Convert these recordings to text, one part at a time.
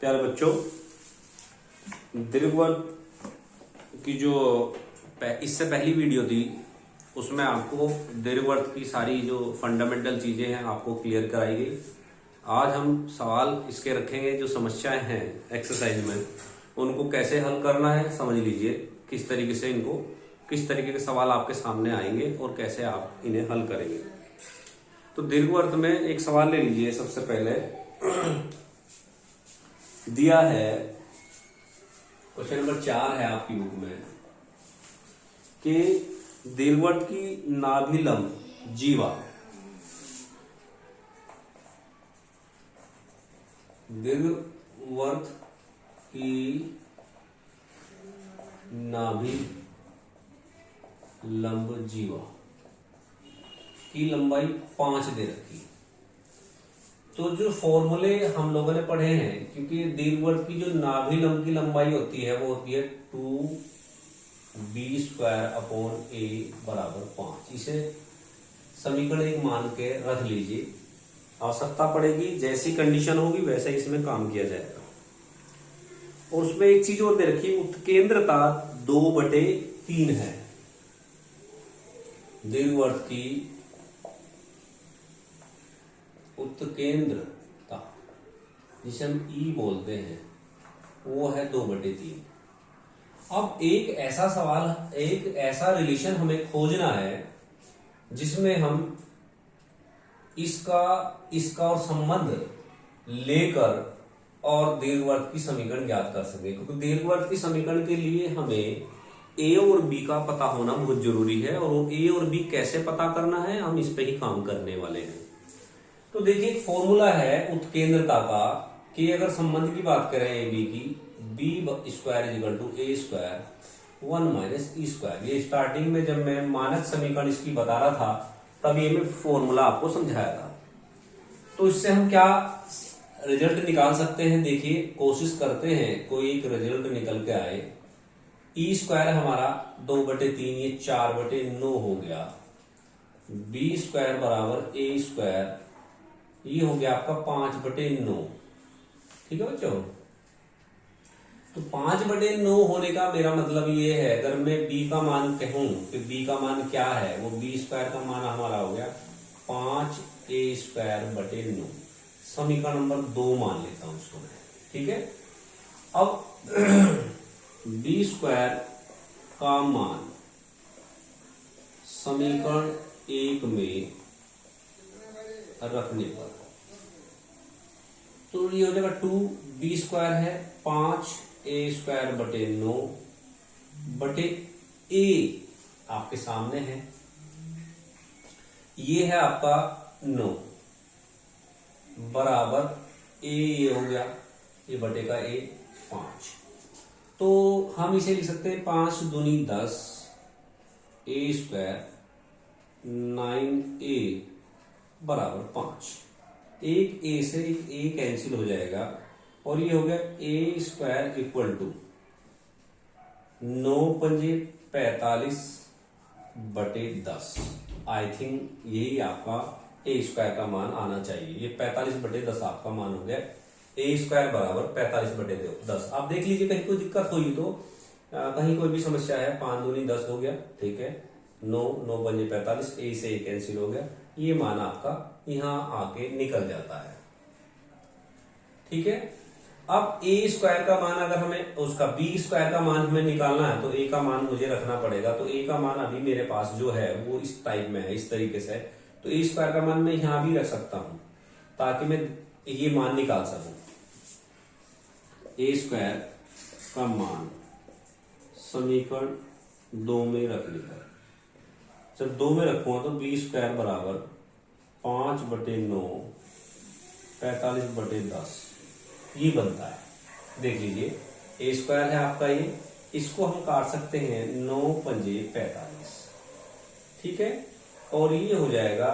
प्यारे बच्चों, दीर्घवृत्त की जो इससे पहली वीडियो थी उसमें आपको दीर्घवृत्त की सारी जो फंडामेंटल चीजें हैं आपको क्लियर कराई गई। आज हम सवाल इसके रखेंगे, जो समस्याएं हैं एक्सरसाइज में उनको कैसे हल करना है समझ लीजिए। किस तरीके से इनको, किस तरीके के सवाल आपके सामने आएंगे और कैसे आप इन्हें हल करेंगे। तो दीर्घवृत्त में एक सवाल ले लीजिए। सबसे पहले दिया है, क्वेश्चन नंबर 4 है आपकी बुक में कि दीर्घवृत्त की नाभिलंब जीवा, दीर्घवृत्त की नाभिलंब जीवा की लंबाई 5 दे रखी। तो जो फॉर्मूले हम लोगों ने पढ़े हैं, क्योंकि दीर्घवृत्त की जो नाभिलंब की लंबाई होती है वो होती है 2b² a बराबर 5। इसे समीकरण एक मान के रख लीजिए। आवश्यकता पड़ेगी, जैसी कंडीशन होगी वैसे इसमें काम किया जाएगा। और उसमें एक चीज और दे रखी, उत्केंद्रता 2/3 है। दीर्घवृत्त की उत्केंद्रता, जिसे हम ई बोलते हैं, वो है 2/3। अब एक ऐसा सवाल, एक ऐसा रिलेशन हमें खोजना है जिसमें हम इसका और संबंध लेकर और दीर्घवृत्त की समीकरण ज्ञात कर सके। क्योंकि दीर्घवृत्त की समीकरण के लिए हमें ए और बी का पता होना बहुत जरूरी है, और वो ए और बी कैसे पता करना है हम इस पे ही काम करने वाले हैं। तो देखिए, एक फॉर्मूला है उत्केंद्रता का कि अगर संबंध की बात करें ए बी की, b² = a² 1 - e²। ये स्टार्टिंग में जब मैं मानक समीकरण इसकी बता रहा था तब ये मैं फॉर्मूला आपको समझाया था। तो इससे हम क्या रिजल्ट निकाल सकते हैं, देखिए कोशिश करते हैं कोई एक रिजल्ट निकल के आए। e² हमारा 2/3, ये 4/9 हो गया। b² बराबर a², ये हो गया आपका 5/9। ठीक है बच्चों। तो 5/9 होने का मेरा मतलब ये है, अगर मैं b का मान कहूं कि b का मान क्या है, वो b² का मान हमारा हो गया 5a²/9। समीकरण नंबर 2 मान लेता हूं उसको मैं। ठीक है। अब b² का मान समीकरण 1 में रखने पर तो ये हो जाएगा 2b² है 5a²/9 बटे a आपके सामने है, ये है आपका 9 बराबर a, ये हो गया ये बटे का a 5। तो हम इसे लिख सकते हैं 5 दूनी 10 a² 9a बराबर 5। एक a से एक a कैंसिल हो जाएगा और ये हो गया a² = 9×5=45/10। आई थिंक यही आपका a² का मान आना चाहिए। ये 45/10 आपका मान हो गया। a² बराबर 45/10। आप देख लीजिए, कहीं कोई दिक्कत हुई तो कहीं कोई भी समस्या है। 5 दूनी 10 हो गया, ठीक है। 9×5=45, a से a कैंसिल हो गया, ये मान आपका यहां आके निकल जाता है। ठीक है। अब a² का मान, अगर हमें उसका b² का मान हमें निकालना है तो a का मान मुझे रखना पड़ेगा। तो a का मान अभी मेरे पास जो है वो इस टाइप में है, इस तरीके से। तो a² का मान मैं यहां भी रख सकता हूं ताकि मैं ये मान निकाल सकूं। a² का मान समीकरण 2 में रखने पर, जब 2 में रखूंगा तो b² बराबर 5/9 45/10 ये बनता है। देख लीजिए, a² है आपका, ये इसको हम काट सकते हैं 9×5=45। ठीक है। और ये हो जाएगा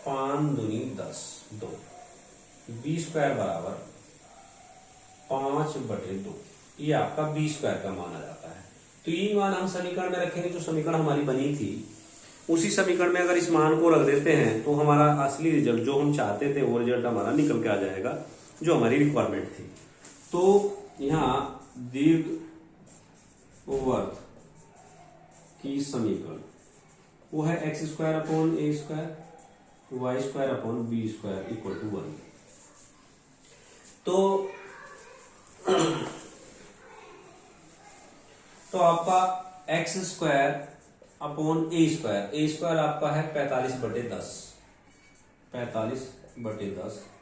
5 दूनी 10 2, b² बराबर 5/2, ये आपका b² का मान आ जाता है। तो ये मान हम समीकरण में रखेंगे, जो समीकरण हमारी बनी थी उसी समीकरण में अगर इस मान को रख देते हैं तो हमारा असली रिजल्ट जो हम चाहते थे वो रिजल्ट हमारा निकल के आ जाएगा, जो हमारी रिक्वायरमेंट थी। तो यहां दीर्घवृत्त की समीकरण वो है x square upon a square y square upon b square equal to 1। तो आपका x square upon a square आपका है 45/10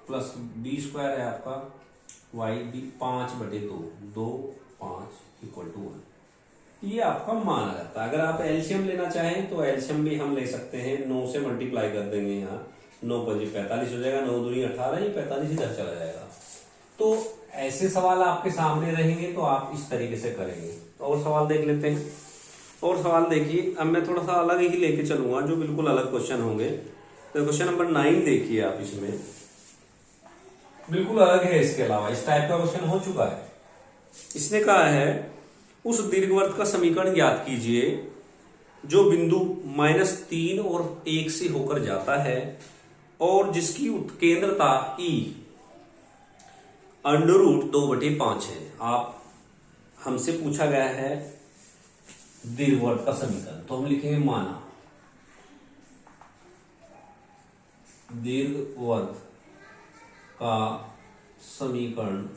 प्लस बी स्क्वायर है आपका वाई बी 5/2 2 5 इक्वल टू 1। ये आपका मान आ जाता है। अगर आप एलसीएम लेना चाहें तो एलसीएम भी हम ले सकते हैं। 9 से मल्टीप्लाई कर देंगे, यहाँ 9 × 45 हो जाएगा, 9 दूनी 18, ये 45 इधर चला जाएगा। तो ऐसे सवाल आपके सामने रहेंगे तो आप इस तरीके से करेंगे। और सवाल देख लेते हैं। और सवाल देखिए, अब मैं थोड़ा सा अलग ही लेके चलूंगा, जो बिल्कुल अलग क्वेश्चन होंगे। तो क्वेश्चन नंबर 9 देखिए आप, इसमें बिल्कुल अलग है। इसके अलावा इस टाइप का क्वेश्चन हो चुका है। इसने कहा है उस दीर्घवृत्त का समीकरण ज्ञात कीजिए जो बिंदु -3 और 1 से होकर जाता है और जिसकी उत्केंद्रता E √2/5 है। आप हमसे पूछा गया है दीर्घवृत्त का समीकरण, तो हम लिखेंगे माना दीर्घवृत्त का समीकरण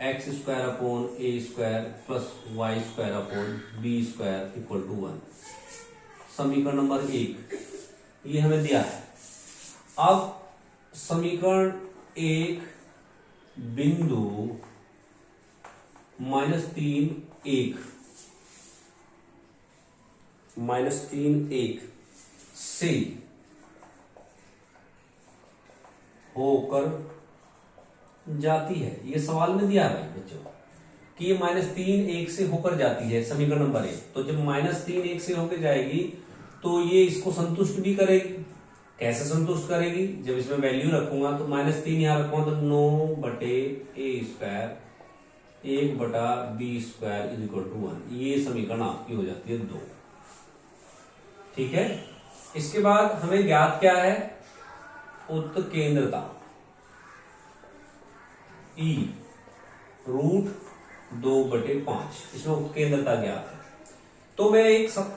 x square upon a square plus y square upon b square equal to 1। समीकरण नंबर 1 ये हमें दिया है। अब समीकरण 1 बिंदु -3 1 से होकर जाती है। ये सवाल में दिया है बच्चों कि ये -3 1 से होकर जाती है, समीकरण नंबर 1। तो जब -3 1 से होकर जाएगी तो ये इसको संतुष्ट भी करेगी। कैसे संतुष्ट करेगी? जब इसमें वैल्यू रखूंगा तो -3 यहां रखूंगा तो 9/a square 1/b square is equal to 1। ये समीकरण आपकी हो जाती है 2। ठीक है। इसके बाद हमें ज्ञात क्या है? उत्केंद्रता E √2/5। इसमें उत्केंद्रता ज्ञात है। तो मैं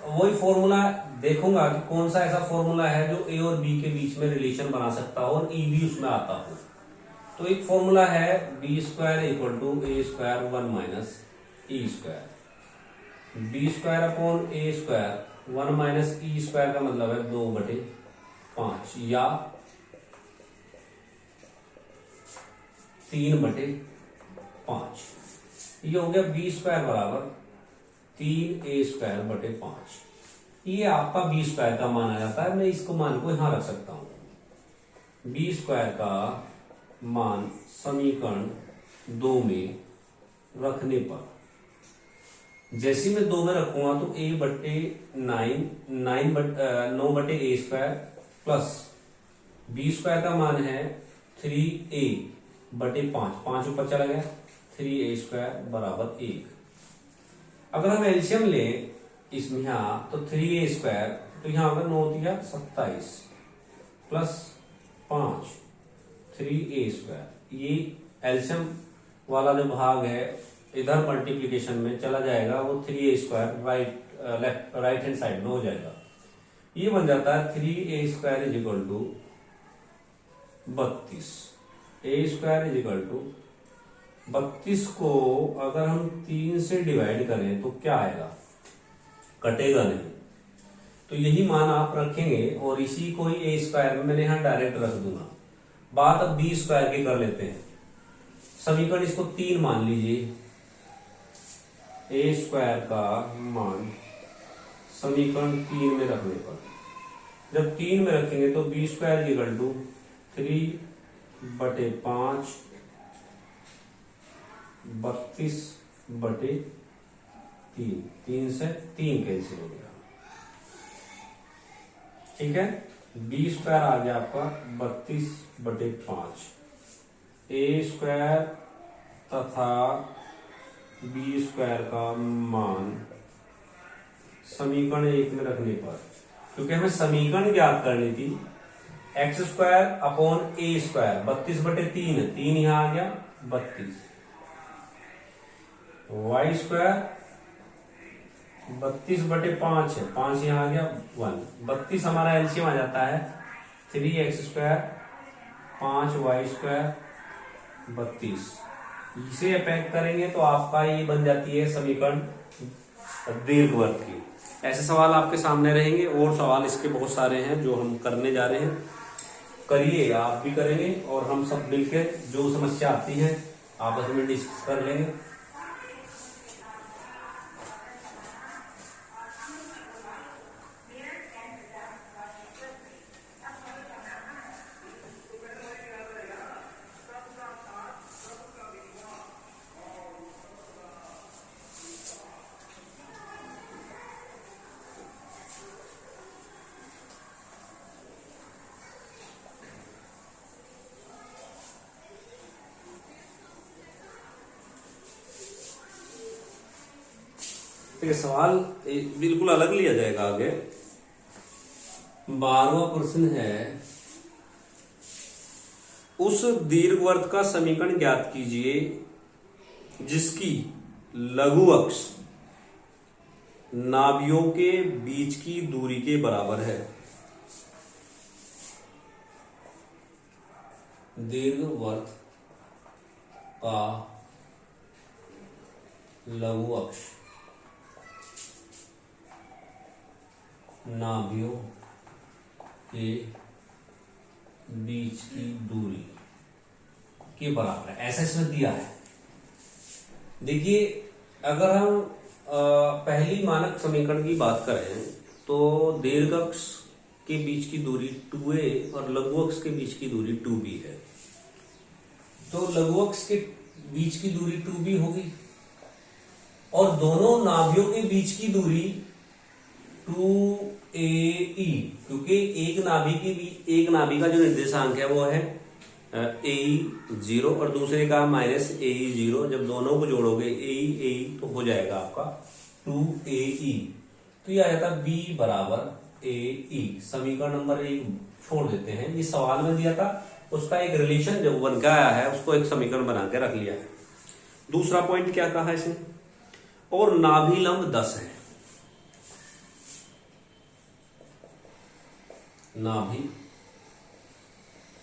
वही फॉर्मूला देखूंगा कि कौन सा ऐसा फॉर्मूला है जो ए और बी के बीच में रिलेशन बना सकता हो और ई भी उसमें आता हो। तो एक फॉर्मूला है b square equal to a square 1 minus e square. B square upon a square 1 minus e square का मतलब है 2/5 या 3/5। ये हो गया बी स्क्वायर बराबर 3a स्क्वायर बटे 5। ये आपका बी स्क्वायर का मान आ जाता है। मैं इसको मान को यहां रख सकता हूं। बी स्क्वायर का मान समीकरण 2 में रखने पर जैसे मैं 2 में रखूंगा तो a बटे 9/a square plus B square का मान है 3a बटे 5 ऊपर चला गया 3a स्क्वायर बराबर 1। अगर हम एलसीएम लें इसमें यहां तो 3a स्क्वायर, तो यहां होगा 9 × 27 प्लस 5 3a स्क्वायर। ये एलसीएम वाला जो भाग है इधर मल्टीप्लीकेशन में चला जाएगा, वो 3a square right hand side में हो जाएगा। ये बन जाता है 3a square is equal to 32। a square is equal to 32 को अगर हम 3 से डिवाइड करें तो क्या आएगा? कटेगा नहीं। तो यही मान आप रखेंगे और इसी को ही ए स्क्वायर में मैंने यहां डायरेक्ट रख दूंगा। बात अब बी स्क्वायर की कर लेते हैं। समीकरण इसको 3 मान लीजिए। ए स्क्वायर का मान समीकरण 3 में रखने पर जब 3 में रखेंगे तो बी स्क्वायर इक्वल टू 3/5 32/3 3 से 3 कैंसिल हो गया। ठीक है। बी स्क्वायर आ गया आपका 32/5। ए स्क्वायर तथा बी स्क्वायर का मान समीकरण 1 में रखने पर, क्योंकि हमें समीकरण ज्ञात करनी थी, x square upon a square 32/3 3 यहां आ गया 32 वाई स्क्वायर 32/5 है, 5 यहाँ आ गया 1, 32 हमारा एलसीएम आ जाता है 3x स्क्वायर 5y² 32। इसे पैक करेंगे तो आपका ये बन जाती है समीकरण दीर्घवृत्त की। ऐसे सवाल आपके सामने रहेंगे और सवाल इसके बहुत सारे हैं जो हम करने जा रहे हैं। करिए, आप भी करेंगे और हम सब मिलकर जो समस्या आती है आपस में डिस्कस कर लेंगे। ठीक है, सवाल बिल्कुल अलग लिया जाएगा आगे। 12वां प्रश्न है, उस दीर्घवृत्त का समीकरण ज्ञात कीजिए जिसकी लघु अक्ष नाभियों के बीच की दूरी के बराबर है। दीर्घवृत्त का लघु अक्ष नाभियों के बीच की दूरी के बराबर है, ऐसा इसमें दिया है। देखिए, अगर हम पहली मानक समीकरण की बात करें तो दीर्घ अक्ष के बीच की दूरी 2a और लघु अक्ष के बीच की दूरी 2b है। तो लघु अक्ष के बीच की दूरी 2b होगी और दोनों नाभियों के बीच की दूरी 2ae, क्योंकि एक नाभि का जो निर्देशांक है वो है ae0 और दूसरे का -ae0। जब दोनों को जोड़ोगे ae तो हो जाएगा आपका 2ae, तो ये आ जाता b बराबर ae। समीकरण नंबर 1 छोड़ देते हैं, ये सवाल में दिया था, उसका एक रिलेशन जब बन के आया है उसको एक समीकरण बना के रख लिया है। दूसरा पॉइंट क्या कहा इसने, और नाभि लंब 10 है। नाभि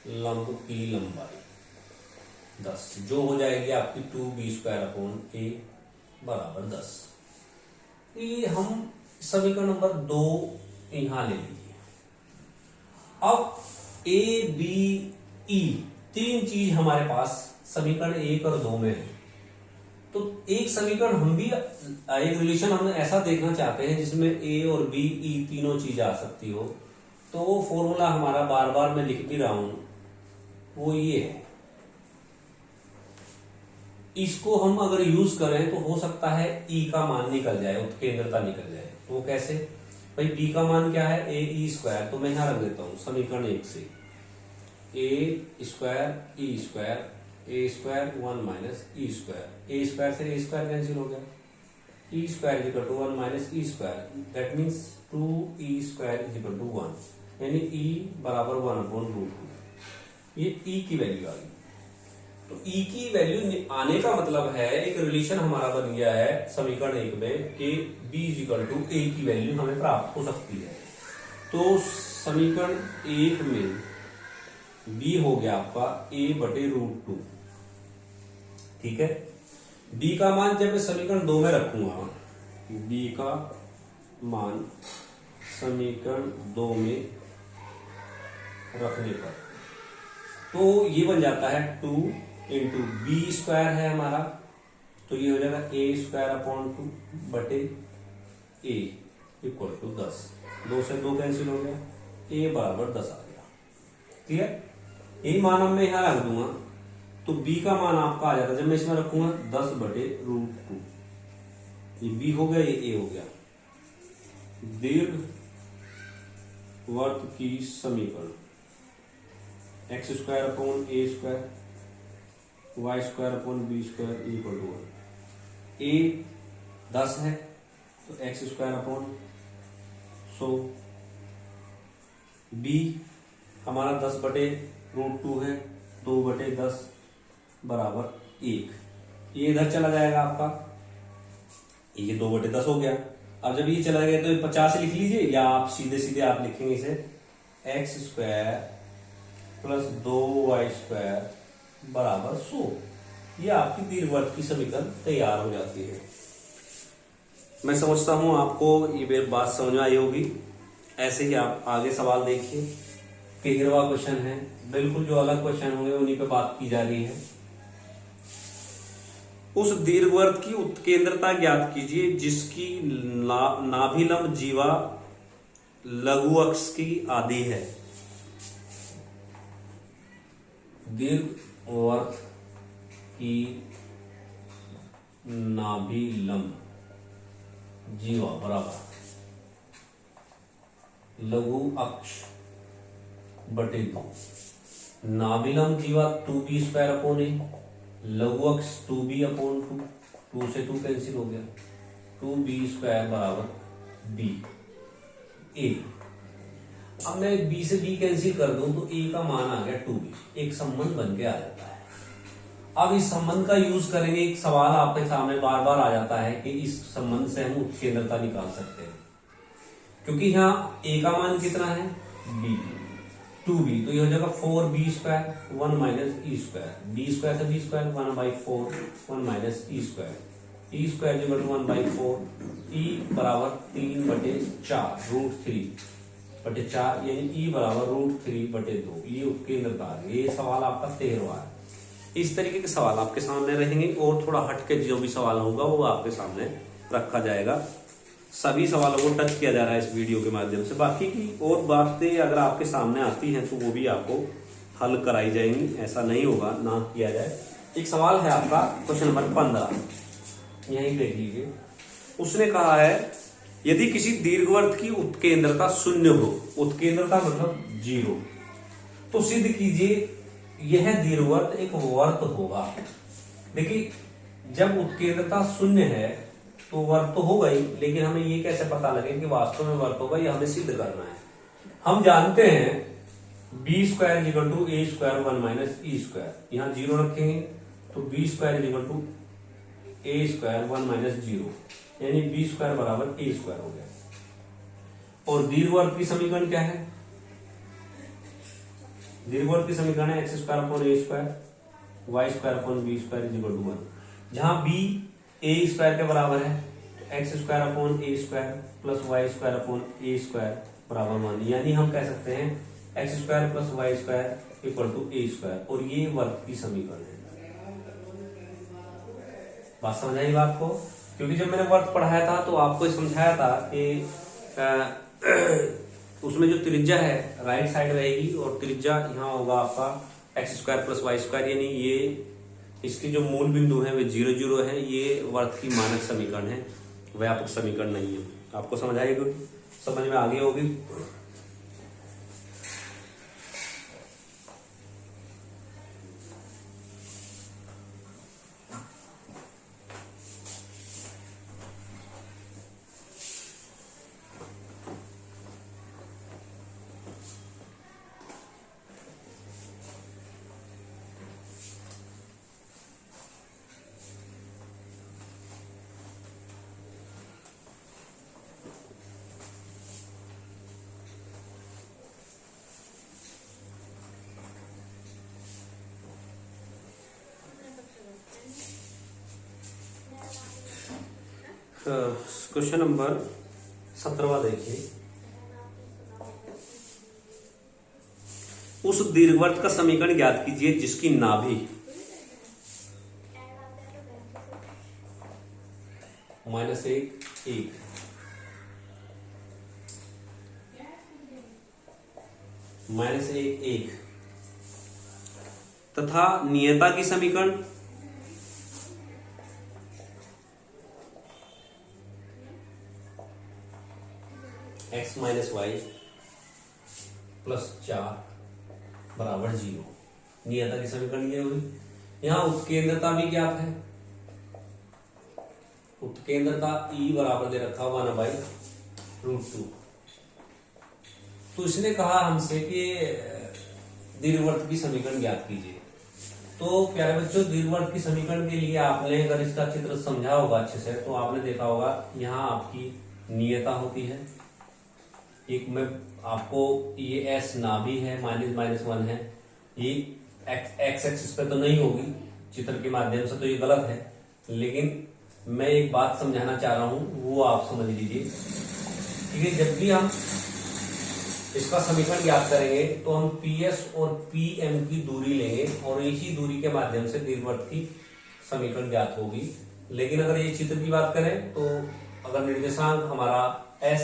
लंब की लंबाई 10 जो हो जाएगी आपकी 2b² बराबर 10। ये हम समीकरण नंबर 2 यहां ले लीजिए। अब a b e 3 चीज हमारे पास समीकरण 1 और 2 में है। तो एक समीकरण हम भी एक रिलेशन हम ऐसा देखना चाहते हैं जिसमें a और b e तीनों चीज आ सकती हो। तो वो फॉर्मूला हमारा बार बार मैं लिख भी रहा हूं, वो ये है। इसको हम अगर यूज करें तो हो सकता है E का मान निकल जाए, उत्केंद्रता निकल जाए। तो वो कैसे भाई, B का मान क्या है ae², तो मैं यहां रख देता हूं समीकरण 1 से a² e² a² 1 - e², a² से a² कैंसिल हो गया, e² = 1 - e², that means 2e² 1, यानी E बराबर 1/√2। ये E की वैल्यू आ गई। तो E की वैल्यू आने का मतलब है एक रिलेशन हमारा बन गया है समीकरण 1 में कि B = A की वैल्यू हमें प्राप्त हो सकती है। तो समीकरण 1 में B हो गया आपका A/√2, ठीक है। B का मान जब मैं समीकरण 2 में रखूंगा, B का मान समीकरण 2 में रखने पर तो ये बन जाता है 2 × b² है हमारा, तो ये हो जाएगा a²/2 बटे a = 10। 2 से 2 कैंसिल हो गया, a बराबर 10 आ गया। ठीक है, यही मान अब मैं यहां रख दूंगा तो b का मान आपका आ जाता है, जब मैं इसमें रखूंगा 10/√2। ये b हो गया, ये a हो गया। दीर्घवृत्त की समीकरण x² / a² y² / b² = 1। a 10 है तो x² / 100, b हमारा 10/√2 है, 2/10 बराबर 1। ये इधर चला जाएगा आपका, ये 2/10 हो गया। अब जब ये चला गया तो 50 लिख लीजिए, या आप सीधे सीधे आप लिखेंगे इसे x² प्लस 2y² बराबर 100। ये आपकी दीर्घवृत्त की समीकरण तैयार हो जाती है। मैं समझता हूं आपको ये बात समझ में आई होगी। ऐसे ही आप आगे सवाल देखिए, 13वां क्वेश्चन है, बिल्कुल जो अलग क्वेश्चन होंगे उन्हीं पे बात की जा रही है। उस दीर्घवृत्त की उत्केंद्रता ज्ञात कीजिए जिसकी नाभिलंब जीवा लघु अक्ष की आधी है। दीर्घवृत्त की नाभिलंब जीवा बराबर लघु अक्ष बटे 2। नाभिलंब जीवा 2b² लघु अक्ष 2b/2, 2 से 2 कैंसिल हो गया, 2b² बराबर b। a, अब मैं b से b कैंसिल कर दूं तो a का मान आ गया 2b, एक संबंध बन के आ जाता है। अब इस संबंध का यूज करेंगे। एक सवाल आपके सामने बार बार आ जाता है कि इस संबंध से हम उत्केंद्रता निकाल सकते हैं, क्योंकि यहाँ a का मान कितना है b, 2b, तो ये हो जाएगा 4b² 1 माइनस e², b² से b² 1/4 1 minus e², e² equal to 1/4, e बराबर 3/4 √3/4, यानी e बराबर √3/2। ये उत्केंद्रता है। ये सवाल आपका 13वां है। इस तरीके के सवाल आपके सामने रहेंगे, और थोड़ा हटके जो भी सवाल होगा वो आपके सामने रखा जाएगा। सभी सवालों को टच किया जा रहा है इस वीडियो के माध्यम से। बाकी की और बातें अगर आपके सामने आती हैं तो वो भी आपको हल कराई जाएंगी, ऐसा नहीं होगा ना किया जाए। एक सवाल है आपका क्वेश्चन नंबर 15, यहीं देख लीजिए। उसने कहा है यदि किसी दीर्घवृत्त की उत्केंद्रता 0 हो, उत्केंद्रता मतलब 0, तो सिद्ध कीजिए यह दीर्घवृत्त एक वर्त होगा। देखिए, जब उत्केंद्रता 0 है तो वर्त तो होगा ही, लेकिन हमें ये कैसे पता लगे कि वास्तव में वर्त होगा, ये हमें सिद्ध करना है। हम जानते हैं b² equal to a² 1 minus e², यहां 0 रखेंगे तो b² equal to a² 1 minus 0, यानी b² बराबर a² हो गया। और दीर्घवृत्त की समीकरण क्या है? दीर्घवृत्त की समीकरण है x² upon a² y² upon b² equal to 1, जहां b a² के बराबर है, x² upon a² plus y² upon a² बराबर 1, यानी हम कह सकते हैं x² plus y² equal to a², और ये वर्त की समीकरण है। बात समझ आई बात को? क्योंकि जब मैंने वर्त पढ़ाया था तो आपको समझाया था कि उसमें जो त्रिज्या है राइट साइड रहेगी, और त्रिज्या यहाँ होगा आपका x² प्लस y², यानी ये इसके जो मूल बिंदु है वे 0 0 है। ये वर्त की मानक समीकरण है, व्यापक समीकरण नहीं है। आपको समझ आएगी, समझ में आ गई होगी। क्वेश्चन नंबर 17 देखिए। उस दीर्घवृत्त का समीकरण ज्ञात कीजिए जिसकी नाभि -1 -1 तथा नियता की समीकरण x माइनस वाई प्लस 4 बराबर 0। नियता की समीकरण ये हुई। यहां उत्केंद्रता भी ज्ञात है, उत्केंद्रता E बराबर दे रखा 1/√2। तो इसने कहा हमसे कि दीर्घवृत्त की समीकरण ज्ञात कीजिए। तो प्यारे बच्चों, दीर्घवृत्त की समीकरण के लिए आपने अगर इसका चित्र समझा होगा अच्छे से, तो आपने देखा होगा यहाँ आपकी नियता होती है। एक में आपको ये एस नाभि है, -1 है, ये एक्स एक्सिस पे तो नहीं होगी चित्र के माध्यम से, तो ये गलत है। लेकिन मैं एक बात समझाना चाह रहा हूं, वो आप समझ लीजिए। ठीक है, जब भी हम इसका समीकरण ज्ञात करेंगे तो हम PS और PM की दूरी लेंगे और इसी दूरी के माध्यम से दीर्घवृत्त की समीकरण ज्ञात होगी। लेकिन अगर ये चित्र की बात करें तो अगर निर्देशांक हमारा S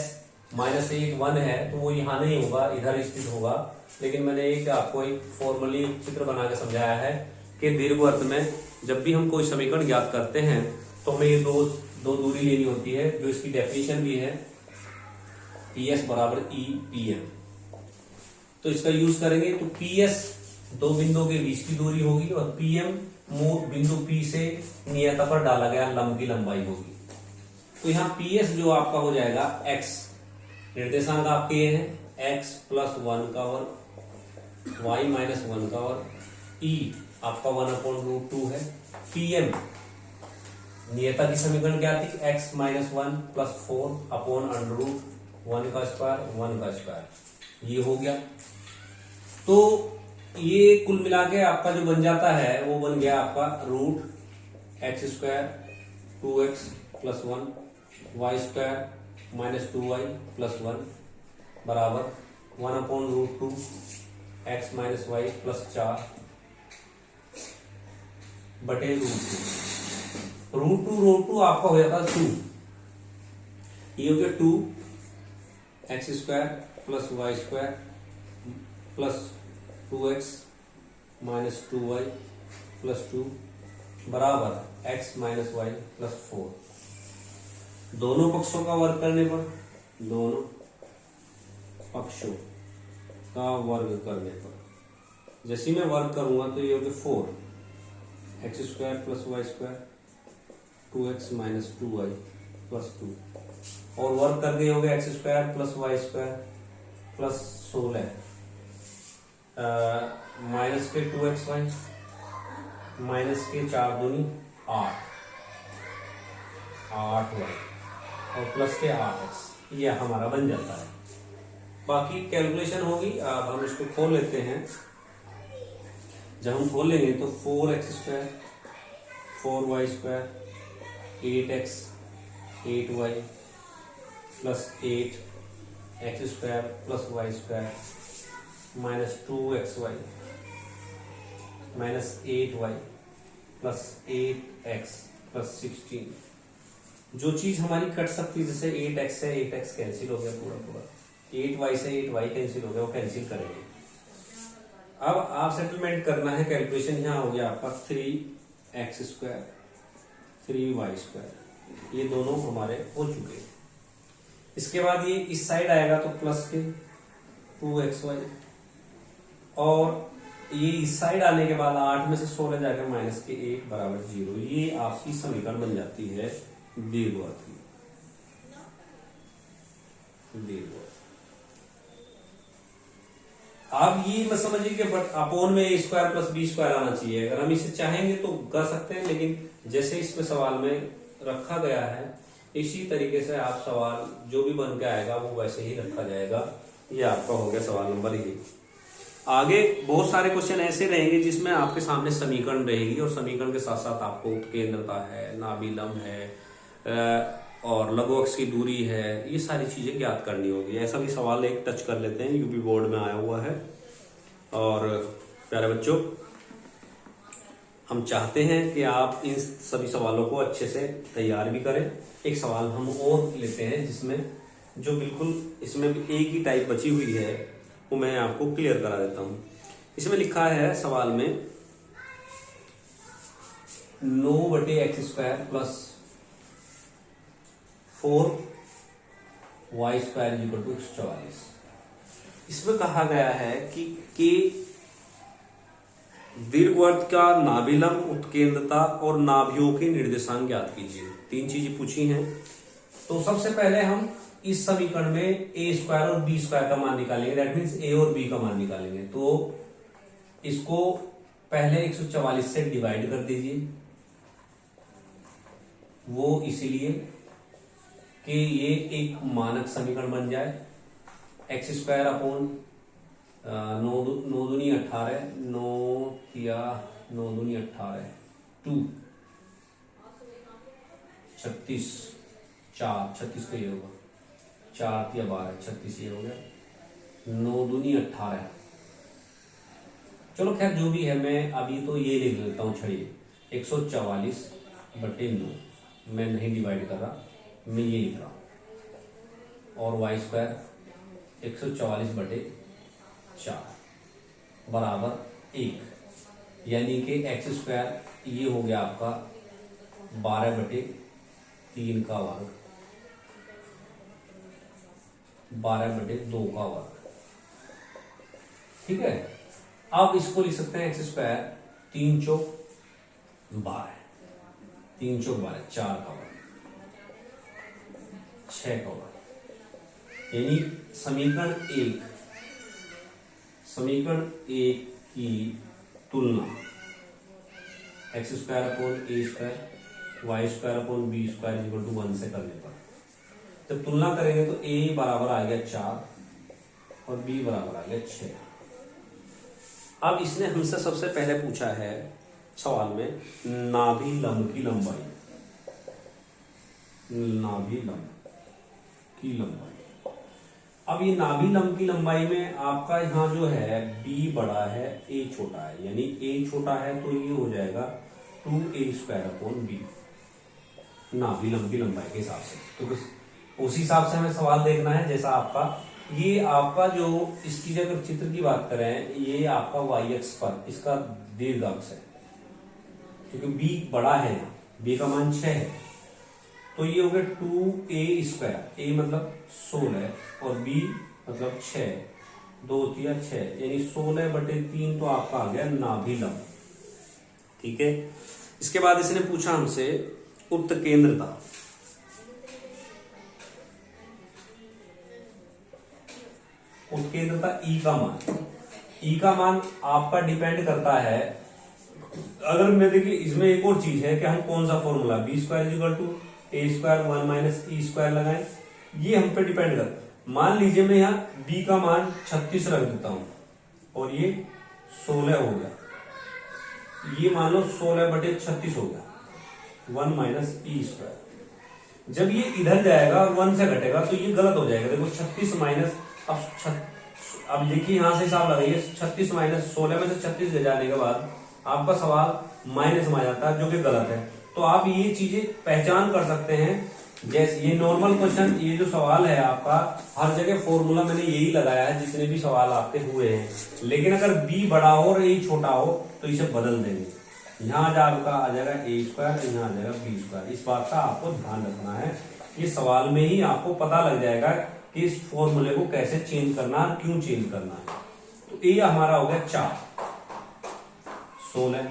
-1 है तो वो यहाँ नहीं होगा, इधर स्थित होगा। लेकिन मैंने एक आपको एक फॉर्मली चित्र बना के समझाया है कि दीर्घवृत्त में जब भी हम कोई समीकरण ज्ञात करते हैं तो हमें ये दो दूरी लेनी होती है, जो इसकी डेफिनेशन भी है PS = EPM। तो इसका यूज करेंगे तो PS दो बिंदुओं के बीच की दूरी होगी और PM बिंदु P से नियता पर डाला गया लंब की लंबाई होगी। तो यहाँ PS जो आपका हो जाएगा x, निर्देशांक आपके ये है x + 1 का वर्ग, y - 1 का वर्ग, E आपका 1/√2 है। PM नियता की समीकरण क्या थी? x - 1 + 4/√1 का स्क्वायर 1 का स्क्वायर, ये हो गया। तो ये कुल मिला के आपका जो बन जाता है वो बन गया आपका √x² 2x + 1 y² - 2y + 1 बराबर 1/√2 x - y + 4 बटे √2 आपका हो जाता है 2। ये हो गया 2x² + y² + 2x - 2y + 2 बराबर x - y + 4। दोनों पक्षों का वर्ग करने पर, दोनों पक्षों का वर्ग करने पर जैसे मैं वर्ग करूंगा तो ये हो गया 4x² + y² 2x - 2y + 2 और वर्ग करके हो गया x² + y² + 16 माइनस के 2xy माइनस के 4 दूनी 8y और प्लस के 8x, ये हमारा बन जाता है। बाकी कैलकुलेशन होगी, अब हम इसको खोल लेते हैं। जब हम खोल लेंगे तो 4x² 4y² 8x 8y + 8x² + y² -2xy -8y + 8x + 16। जो चीज हमारी कट सकती है, जैसे 8x से 8x कैंसिल हो गया पूरा, 8y से 8y कैंसिल हो गया, वो कैंसिल करेंगे। अब आप सेटलमेंट करना है, कैलकुलेशन यहाँ हो गया आपका 3x² 3y², ये दोनों हमारे हो चुके हैं। इसके बाद ये इस साइड आएगा तो प्लस के 2xy और ये इस साइड आने के बाद 8 में से 16 जाकर माइनस के 1 बराबर 0। ये आपकी समीकरण बन जाती है दीर्घवृत्त की। आप ये मत समझिए कि अपोन में A² + B² आना चाहिए। अगर हम इसे चाहेंगे तो कर सकते हैं, लेकिन जैसे इसमें सवाल में रखा गया है इसी तरीके से आप सवाल जो भी बन के आएगा वो वैसे ही रखा जाएगा। ये आपका हो गया सवाल नंबर 1। आगे बहुत सारे क्वेश्चन ऐसे रहेंगे जिसमें आपके सामने समीकरण रहेगी और समीकरण के साथ साथ आपको उत्केंद्रता है, नाभिलंब है और लघु अक्ष की दूरी है, ये सारी चीजें ज्ञात करनी होगी। ऐसा भी सवाल एक टच कर लेते हैं, यूपी बोर्ड में आया हुआ है। और प्यारे बच्चों, हम चाहते हैं कि आप इन सभी सवालों को अच्छे से तैयार भी करें। एक सवाल हम और लेते हैं जिसमें जो बिल्कुल इसमें एक ही टाइप बची हुई है, वो मैं आपको क्लियर करा देता हूं। इसमें लिखा है सवाल में 9/x² + 4y² = 44। इसमें कहा गया है कि दीर्घवृत्त का नाभिलंब, उत्केंद्रता और नाभियों के निर्देशांक ज्ञात कीजिए। 3 चीजें पूछी हैं। तो सबसे पहले हम इस समीकरण में A² और B² का मान निकालेंगे, दैट मीन्स A और B का मान निकालेंगे। तो इसको पहले 144 से डिवाइड कर दीजिए, वो इसीलिए कि ये एक मानक समीकरण बन जाए। एक्स स्क्वायर अपॉन 9 दूनी 18, 9 या 9 दूनी 18, 2 36, 4 36 तो ये होगा, 4 या 12 36 ये हो गया, 9 दूनी 18। चलो खैर जो भी है, मैं अभी तो ये लिख लेता हूँ, छड़िए 144/9, मैं नहीं डिवाइड कर रहा, मैं ये लिख रहा हूँ, और वाई स्क्वायर 144/4 बराबर 1, यानी कि एक्स स्क्वायर ये हो गया आपका 12/3 का वर्ग, 12/2 का वर्ग। ठीक है, अब इसको लिख सकते हैं एक्स स्क्वायर 3 चौक 12, 3 चौक 12, 4 का वर्ग, 6 का वर्ग, यानी समीकरण एक की तुलना x square upon a square y square upon b square equal to 1 से करने पर जब तुलना करेंगे तो ए बराबर आ गया 4 और बी बराबर आ गया 6। अब इसने हमसे सबसे पहले पूछा है सवाल में नाभि लंब की लंबाई, नाभि लंब की लंबाई। अब ये नाभि लंब की लंबाई में आपका यहाँ जो है b बड़ा है a छोटा है, यानी a छोटा है तो ये हो जाएगा 2a² अपॉन b, नाभि लंब की लंबाई के हिसाब से। तो उस हिसाब से हमें सवाल देखना है, जैसा आपका ये आपका जो इसकी अगर चित्र की बात करें, ये आपका y अक्ष पर इसका दीर्घ अक्ष है, क्योंकि b बड़ा है, b का मान 6 है, तो ये हो गया 2a², a मतलब 16 और b मतलब 6, 2 3 6, यानी 16/3 तो आपका आ गया नाभि लंब। ठीक है, इसके बाद इसने पूछा हमसे उत्केंद्रता। उत्केंद्रता ई का मान, ई का मान आपका डिपेंड करता है, अगर मैं देखिए इसमें एक और चीज है कि हम कौन सा फॉर्मूला b² = a² 1 - e² लगाएं, ये हम पे डिपेंड करता है। मान लीजिए मैं यहाँ b का मान 36 रख देता हूं और ये 16 हो गया, ये मान लो 16/36 हो गया, 1 - e²। जब ये इधर जाएगा और 1 से घटेगा तो ये गलत हो जाएगा। देखो 36 माइनस, अब देखिए यहां से हिसाब लगाइए, 36 - 16 में से 36 जाने के बाद आपका सवाल माइनस में आ जाता है, जो कि गलत है। तो आप ये चीजें पहचान कर सकते हैं, जैसे ये नॉर्मल क्वेश्चन, ये जो सवाल है आपका हर जगह फॉर्मूला मैंने यही लगाया है जितने भी सवाल आपके हुए हैं, लेकिन अगर b बड़ा हो और a छोटा हो तो इसे बदल देंगे। यहाँ आपका आ जाएगा a², यहाँ आ जाएगा b²। इस बात का आपको ध्यान रखना है, ये सवाल में ही आपको पता लग जाएगा कि इस फॉर्मूले को कैसे चेंज करना है, क्यों चेंज करना है। तो a हमारा हो गया 4, 16,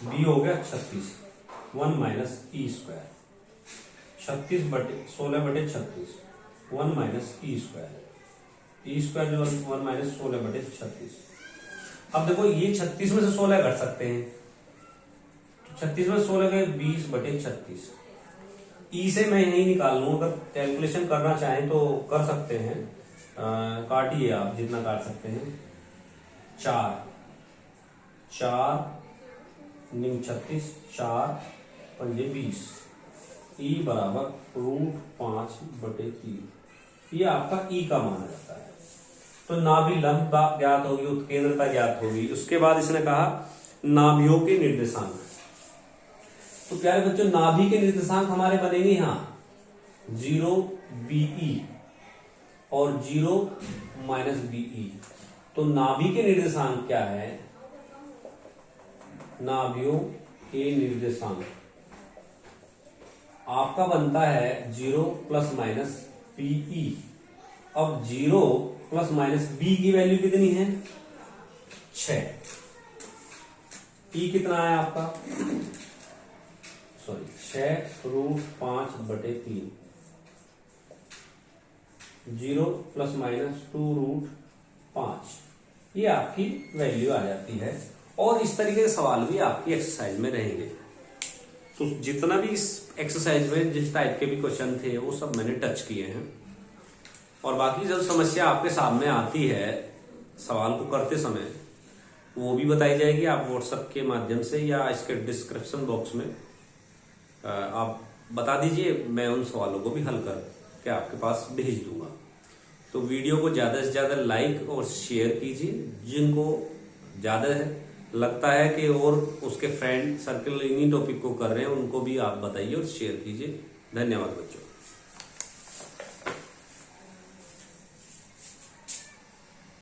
b हो गया 36, 1 - e², 16/36, 1 - e², e² जो 1 - 16/36। अब देखो ये 36 में से 16 घट सकते हैं, तो 36 में 16 गए 20/36। ई से मैं यही निकाल लूं, अगर कैलकुलेशन करना चाहें तो कर सकते हैं, काटिए आप जितना काट सकते हैं। 4 * 36, 4 × 5 = 20, ई बराबर √5/3। ये आपका ई का मान रहता है। तो नाभि लंब ज्ञात होगी, उत्केंद्रता ज्ञात होगी। उसके बाद इसने कहा नाभियों के निर्देशांक। तो प्यारे बच्चों, नाभि के निर्देशांक हमारे बनेंगे यहाँ 0 BE और 0 - BE। तो नाभि के निर्देशांक क्या है? नाभियों के निर्देशांक आपका बनता है 0 ± BE। अब 0 ± B की वैल्यू कितनी है? 6। E कितना है आपका? सॉरी 6 √5/3, 0 ± 2 √5। ये आपकी वैल्यू आ जाती है और इस तरीके के सवाल भी आपकी एक्सरसाइज में रहेंगे। तो जितना भी इस एक्सरसाइज में जिस टाइप के भी क्वेश्चन थे वो सब मैंने टच किए हैं। और बाकी जब समस्या आपके सामने आती है सवाल को करते समय, वो भी बताई जाएगी आप व्हाट्सएप के माध्यम से या इसके डिस्क्रिप्शन बॉक्स में आप बता दीजिए, मैं उन सवालों को भी हल कर के आपके पास भेज दूंगा। तो वीडियो को ज़्यादा से ज़्यादा लाइक और शेयर कीजिए, जिनको ज़्यादा लगता है कि और उसके फ्रेंड सर्कल इन्हीं टॉपिक को कर रहे हैं उनको भी आप बताइए और शेयर कीजिए। धन्यवाद बच्चों।